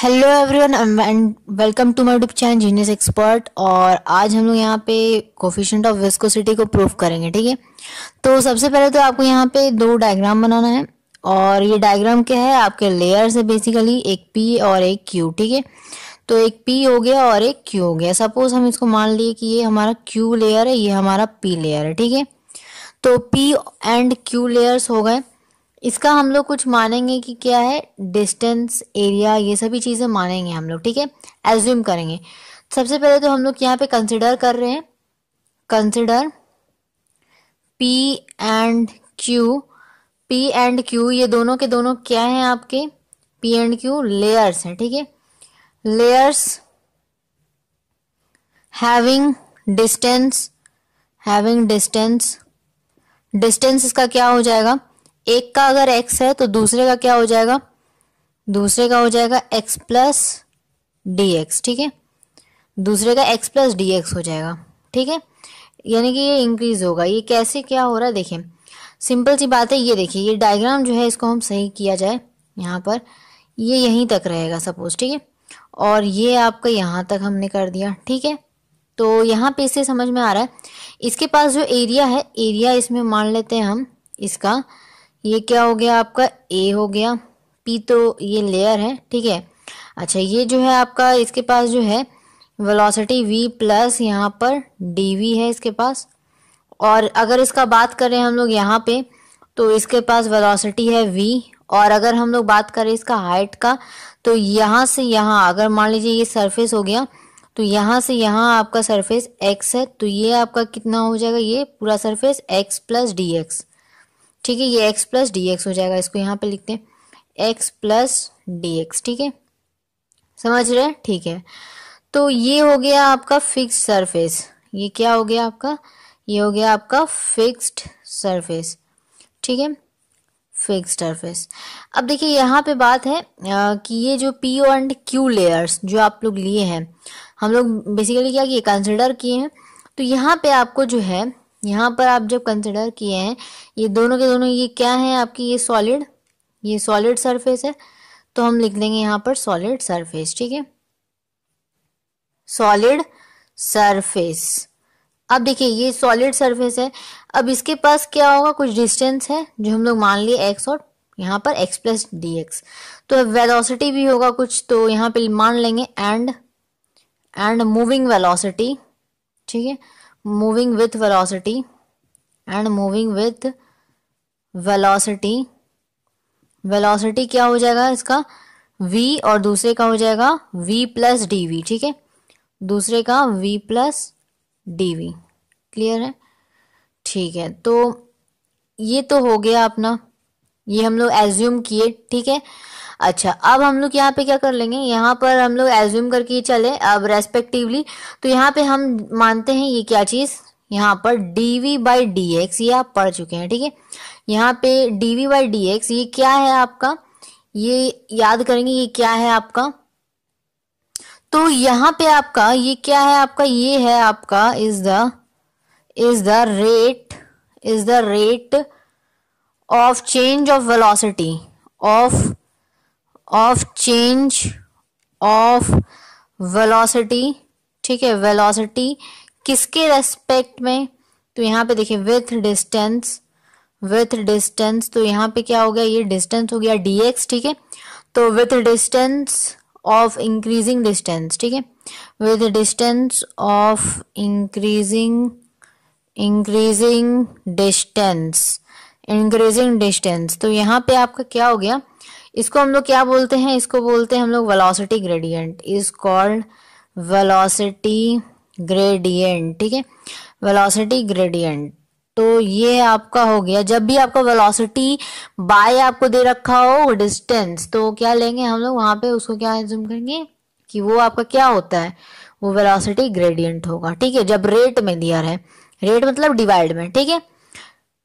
Hello everyone and welcome to my YouTube channel genius expert. और आज हम लोग यहाँ पे कोफिशिएंट ऑफ विस्कोसिटी को प्रूफ करेंगे। ठीक है, तो सबसे पहले तो आपको यहाँ पे दो डायग्राम बनाना है। और ये डायग्राम क्या है, आपके लेयर्स है बेसिकली, एक पी और एक क्यू। ठीक है, तो एक पी हो गया और एक क्यू हो गया। सपोज हम इसको मान लिए कि ये हमारा क्यू लेयर है, ये हमारा पी लेयर है। ठीक है, तो पी एंड क्यू लेयर्स हो गए। इसका हम लोग कुछ मानेंगे कि क्या है, डिस्टेंस, एरिया, ये सभी चीज़ें मानेंगे हम लोग। ठीक है, एज्यूम करेंगे। सबसे पहले तो हम लोग यहाँ पे कंसिडर कर रहे हैं, consider P and Q. P and Q ये दोनों के दोनों क्या हैं आपके, पी एंड क्यू लेयर्स हैं। ठीक है, layers having distance, having distance. Distance इसका क्या हो जाएगा, एक का अगर x है तो दूसरे का क्या हो जाएगा, दूसरे का हो जाएगा x प्लस डी एक्स। ठीक है, दूसरे का x प्लस डी एक्स हो जाएगा। ठीक है, यानी कि ये इंक्रीज होगा। ये कैसे क्या हो रहा है देखिए, सिंपल सी बात है। ये देखिए, ये डायग्राम जो है इसको हम सही किया जाए, यहाँ पर ये यहीं तक रहेगा सपोज। ठीक है, और ये आपका यहाँ तक हमने कर दिया। ठीक है, तो यहाँ पे इससे समझ में आ रहा है, इसके पास जो एरिया है, एरिया इसमें मान लेते हैं हम इसका, ये क्या हो गया आपका, ए हो गया। पी तो ये लेयर है। ठीक है, अच्छा ये जो है आपका, इसके पास जो है वेलोसिटी v प्लस यहाँ पर dv है इसके पास। और अगर इसका बात करें हम लोग यहाँ पे, तो इसके पास वेलोसिटी है v। और अगर हम लोग बात करें इसका हाइट का, तो यहाँ से यहाँ अगर मान लीजिए ये सरफेस हो गया, तो यहाँ से यहाँ आपका सरफेस x है, तो ये आपका कितना हो जाएगा, ये पूरा surface x plus D x. ठीक है, ये x प्लस डी एक्स हो जाएगा। इसको यहाँ पे लिखते हैं x प्लस डी एक्स। ठीक है, समझ रहे हैं। ठीक है, तो ये हो गया आपका फिक्स्ड सरफेस। ये क्या हो गया आपका, ये हो गया आपका फिक्स्ड सरफेस। ठीक है, फिक्स्ड सरफेस। अब देखिए यहाँ पे बात है कि ये जो पी एंड क्यू लेयर्स जो आप लोग लिए हैं, हम लोग बेसिकली क्या किए, कंसिडर किए हैं। तो यहाँ पे आपको जो है, यहाँ पर आप जब कंसिडर किए हैं, ये दोनों के दोनों ये क्या है आपकी, ये सॉलिड सरफेस है। तो हम लिख देंगे यहाँ पर सॉलिड सरफेस। ठीक है, सॉलिड सरफेस। अब देखिए ये सॉलिड सरफेस है। अब इसके पास क्या होगा, कुछ डिस्टेंस है जो हम लोग मान लिए x, और यहाँ पर x प्लस डी एक्स। तो वेलोसिटी भी होगा कुछ, तो यहाँ पे मान लेंगे एंड मूविंग वेलोसिटी। ठीक है, moving with velocity, and moving with velocity. Velocity क्या हो जाएगा इसका, v, और दूसरे का हो जाएगा v प्लस डी वी। ठीक है, दूसरे का v प्लस डी वी। क्लियर है। ठीक है, तो ये तो हो गया अपना, ये हम लोग एज्यूम किए। ठीक है, अच्छा अब हम लोग यहाँ पे क्या कर लेंगे, यहाँ पर हम लोग एज्यूम करके चले अब रेस्पेक्टिवली। तो यहाँ पे हम मानते हैं ये क्या चीज, यहाँ पर dv बाई डी एक्स, ये आप पढ़ चुके हैं। ठीक है, यहाँ पे dv बाई डी एक्स ये क्या है आपका, ये याद करेंगे ये क्या है आपका। तो यहाँ पे आपका ये क्या है आपका, ये है आपका is the rate of change of velocity of change of velocity। ठीक है, velocity किसके रेस्पेक्ट में, तो यहाँ पे देखिए with distance। तो यहाँ पे क्या हो गया, ये डिस्टेंस हो गया dx। ठीक है, तो with distance of increasing distance। ठीक है, with distance of increasing distance। तो यहाँ पे आपका क्या हो गया, इसको हम लोग क्या बोलते हैं, इसको बोलते हैं हम लोग velocity gradient, is called velocity gradient. ठीक है, वेलोसिटी ग्रेडियंट। तो ये आपका हो गया, जब भी आपका वेलोसिटी बाय आपको दे रखा हो डिस्टेंस, तो क्या लेंगे हम लोग वहां पे, उसको क्या एज्यूम करेंगे कि वो आपका क्या होता है, वो वेलोसिटी ग्रेडियंट होगा। ठीक है, जब रेट में दिया रहे, रेट मतलब डिवाइड में। ठीक है,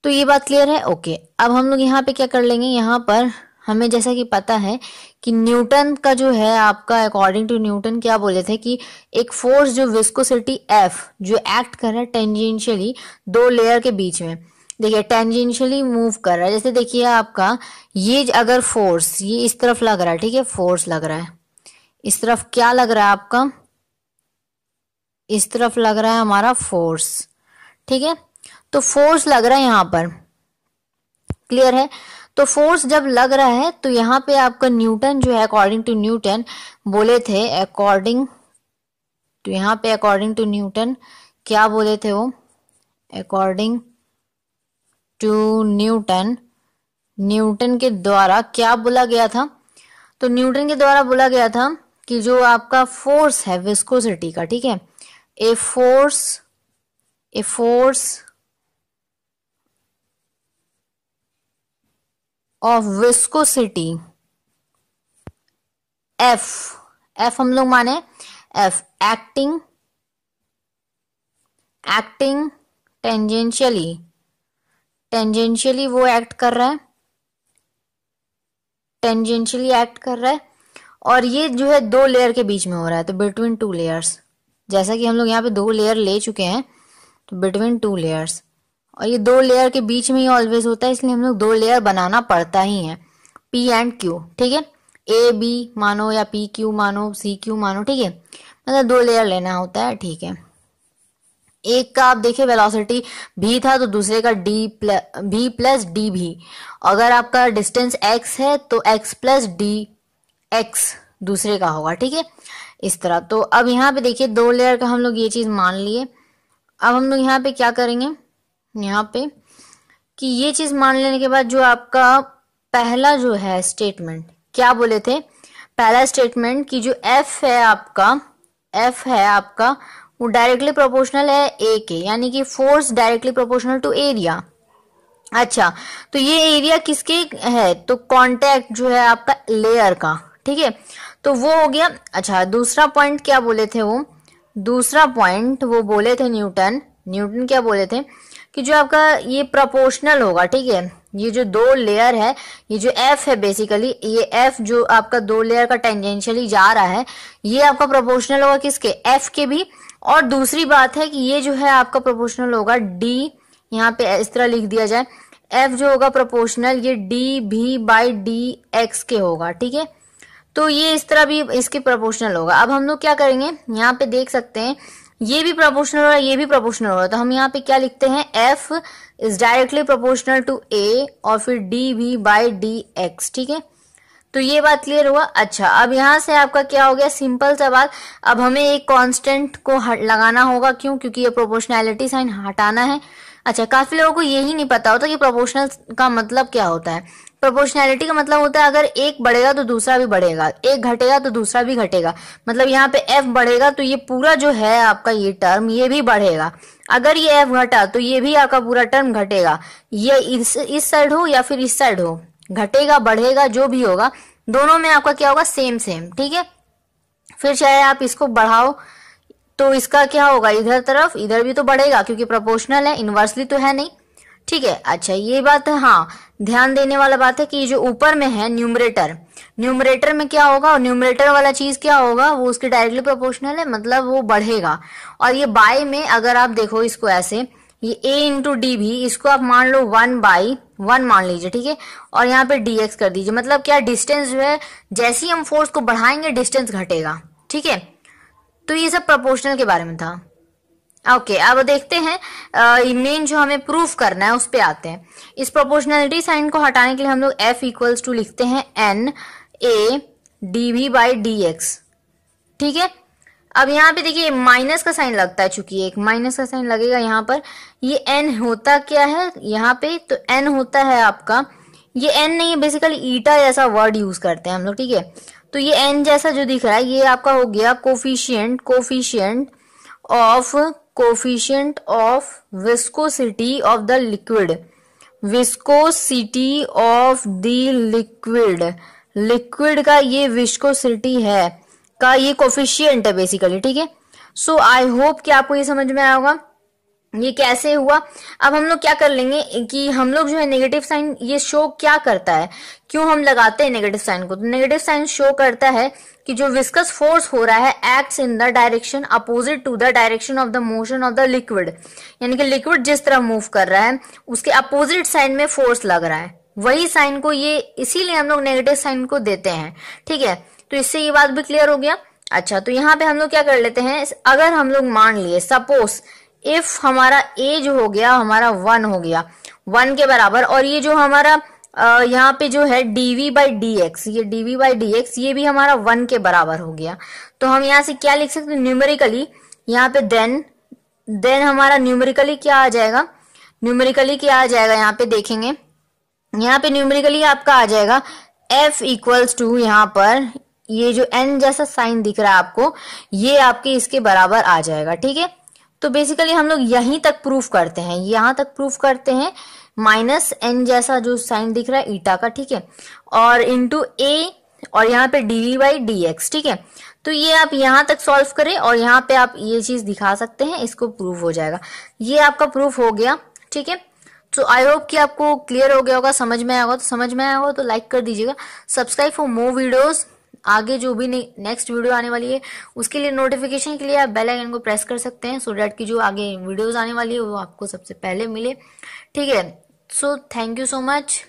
तो ये बात क्लियर है। ओके, अब हम लोग यहाँ पे क्या कर लेंगे, यहाँ पर हमें जैसा कि पता है कि न्यूटन का जो है आपका, अकॉर्डिंग टू न्यूटन क्या बोले थे कि एक फोर्स जो विस्कोसिटी F जो एक्ट कर रहा है टेंजेंशियली दो लेयर के बीच में, देखिए टेंजेंशियली मूव कर रहा है। जैसे देखिए आपका ये अगर फोर्स ये इस तरफ लग रहा है, ठीक है, फोर्स लग रहा है, इस तरफ क्या लग रहा है आपका, इस तरफ लग रहा है हमारा फोर्स, ठीक है। तो फोर्स लग रहा है यहां पर, क्लियर है। तो फोर्स जब लग रहा है तो यहाँ पे आपका न्यूटन जो है, अकॉर्डिंग टू न्यूटन बोले थे, अकॉर्डिंग तो यहाँ पे अकॉर्डिंग टू न्यूटन क्या बोले थे वो, अकॉर्डिंग टू न्यूटन, न्यूटन के द्वारा क्या बोला गया था, तो न्यूटन के द्वारा बोला गया था कि जो आपका फोर्स है विस्कोसिटी का, ठीक है, a force of viscosity F, F हम लोग माने एफ, एक्टिंग टेंजेंशियली वो एक्ट कर रहा है, टेंजेंशियली एक्ट कर रहा है, और ये जो है दो लेयर के बीच में हो रहा है, तो बिटवीन टू लेयर्स, जैसा कि हम लोग यहाँ पे दो लेयर ले चुके हैं, तो बिटवीन टू लेयर्स, और ये दो लेयर के बीच में ही ऑलवेज होता है, इसलिए हम लोग दो लेयर बनाना पड़ता ही है, पी एंड क्यू, ठीक है, ए बी मानो या पी क्यू मानो, सी क्यू मानो, ठीक है, मतलब दो लेयर लेना होता है, ठीक है। एक का आप देखिए वेलोसिटी भी था तो दूसरे का भी प्लस डी भी, अगर आपका डिस्टेंस x है तो x प्लस डी एक्स दूसरे का होगा, ठीक है, इस तरह। तो अब यहाँ पे देखिए दो लेयर का हम लोग ये चीज मान लिए, अब हम लोग यहाँ पे क्या करेंगे, यहाँ पे कि ये चीज मान लेने के बाद जो आपका पहला जो है स्टेटमेंट क्या बोले थे, पहला स्टेटमेंट कि जो f है आपका वो डायरेक्टली प्रोपोर्शनल है ए के, यानी कि force directly proportional to area. अच्छा, तो ये एरिया किसके है, तो कांटेक्ट जो है आपका लेयर का, ठीक है, तो वो हो गया। अच्छा, दूसरा पॉइंट क्या बोले थे वो, दूसरा पॉइंट वो बोले थे न्यूटन क्या बोले थे कि जो आपका ये प्रोपोर्शनल होगा, ठीक है, ये जो दो लेयर है, ये जो एफ है बेसिकली, ये एफ जो आपका दो लेयर का टेंजेंशियली जा रहा है, ये आपका प्रोपोर्शनल होगा किसके, एफ के भी, और दूसरी बात है कि ये जो है आपका प्रोपोर्शनल होगा डी, यहाँ पे इस तरह लिख दिया जाए, एफ जो होगा प्रोपोर्शनल ये डी भी बाई डी एक्स के होगा, ठीक है, तो ये इस तरह भी इसके प्रोपोर्शनल होगा। अब हम लोग क्या करेंगे, यहाँ पे देख सकते हैं ये भी प्रोपोर्शनल होगा, ये भी प्रोपोर्शनल होगा, तो हम यहाँ पे क्या लिखते हैं, F is directly proportional to A और फिर डी भी बाई डी एक्स, ठीक है, तो ये बात क्लियर हुआ। अच्छा, अब यहाँ से आपका क्या हो गया, सिंपल सा बात, अब हमें एक कांस्टेंट को लगाना होगा, क्यों, क्योंकि ये प्रोपोर्शनैलिटी साइन हटाना है। अच्छा, काफी लोगों को यही नहीं पता होता कि प्रोपोर्शनल का मतलब क्या होता है। प्रोपोर्शनैलिटी का मतलब होता है अगर एक बढ़ेगा तो दूसरा भी बढ़ेगा, एक घटेगा तो दूसरा भी घटेगा, मतलब यहाँ पे एफ बढ़ेगा तो ये पूरा जो है आपका ये टर्म ये भी बढ़ेगा, अगर ये एफ घटा तो ये भी आपका पूरा टर्म घटेगा, ये इस साइड हो या फिर इस साइड हो, घटेगा बढ़ेगा जो भी होगा दोनों में आपका क्या होगा, सेम, ठीक है। फिर चाहे आप इसको बढ़ाओ तो इसका क्या होगा, इधर तरफ इधर भी तो बढ़ेगा क्योंकि प्रोपोर्शनल है, इनवर्सली तो है नहीं, ठीक है। अच्छा, ये बात है, हाँ ध्यान देने वाला बात है कि जो ऊपर में है न्यूमरेटर में क्या होगा, और न्यूमरेटर वाला चीज क्या होगा, वो उसके डायरेक्टली प्रोपोर्शनल है, मतलब वो बढ़ेगा, और ये बाय में अगर आप देखो इसको ऐसे, ये a इंटू डी भी, इसको आप मान लो 1/1 मान लीजिए, ठीक है, और यहाँ पे dx कर दीजिए, मतलब क्या डिस्टेंस जो है जैसे ही हम फोर्स को बढ़ाएंगे डिस्टेंस घटेगा, ठीक है। तो ये सब प्रोपोर्शनल के बारे में था। ओके, अब देखते हैं मेन जो हमें प्रूफ करना है उस पे आते हैं। इस प्रोपोर्शनलिटी साइन को हटाने के लिए हम लोग f इक्वल्स टू लिखते हैं n a dv by dx, ठीक है। अब यहाँ पे देखिए माइनस का साइन लगता है, चूंकि एक माइनस का साइन लगेगा यहाँ पर, ये n होता क्या है यहाँ पे, तो n होता है आपका, ये n नहीं है बेसिकली ईटा जैसा वर्ड यूज करते हैं हम लोग, ठीक है, तो ये n जैसा जो दिख रहा है ये आपका हो गया coefficient of viscosity of the liquid, viscosity of the liquid का ये विस्कोसिटी है का ये कोफिशिएंट है बेसिकली, ठीक है। सो आई होप कि आपको ये समझ में आया होगा ये कैसे हुआ। अब हम लोग क्या कर लेंगे कि हम लोग जो है नेगेटिव साइन ये शो क्या करता है, क्यों हम लगाते हैं नेगेटिव साइन को, तो नेगेटिव साइन शो करता है कि जो विस्कस फोर्स हो रहा है acts in the direction opposite to the direction of the motion of the liquid, यानी कि लिक्विड जिस तरह मूव कर रहा है उसके अपोजिट साइड में फोर्स लग रहा है, वही साइन को ये इसीलिए हम लोग नेगेटिव साइन को देते हैं, ठीक है। तो इससे ये बात भी क्लियर हो गया। अच्छा, तो यहाँ पे हम लोग क्या कर लेते हैं, अगर हम लोग मान लिए सपोज इफ हमारा ए जो हो गया हमारा 1 हो गया, 1 के बराबर, और ये जो हमारा यहाँ पे जो है dv बाई डी एक्स, ये dv बाई डी एक्स ये भी हमारा 1 के बराबर हो गया। तो हम यहाँ से क्या लिख सकते हैं न्यूमेरिकली, यहाँ पे देन हमारा न्यूमेरिकली क्या आ जाएगा, न्यूमेरिकली क्या आ जाएगा, यहाँ पे देखेंगे, यहाँ पे न्यूमेरिकली आपका आ जाएगा f इक्वल्स टू, यहाँ पर ये जो n जैसा साइन दिख रहा है आपको, ये आपके इसके बराबर आ जाएगा। ठीक है, तो बेसिकली हम लोग यहीं तक प्रूफ करते हैं, यहां तक प्रूफ करते हैं, माइनस n जैसा जो साइन दिख रहा है ईटा का, ठीक है, और इंटू a, और यहाँ पे dv बाई डी एक्स। ठीक है, तो ये आप यहां तक सॉल्व करें और यहाँ पे आप ये चीज दिखा सकते हैं, इसको प्रूफ हो जाएगा। ये आपका प्रूफ हो गया। ठीक है, तो आई होप कि आपको क्लियर हो गया होगा, समझ में आया होगा। तो समझ में आया होगा तो लाइक कर दीजिएगा, सब्सक्राइब फॉर मोर वीडियोस। आगे जो भी नेक्स्ट वीडियो आने वाली है उसके लिए नोटिफिकेशन के लिए आप बेल आइकन को प्रेस कर सकते हैं, सो दैट कि जो आगे वीडियोस आने वाली है वो आपको सबसे पहले मिले। ठीक है, so thank you so much.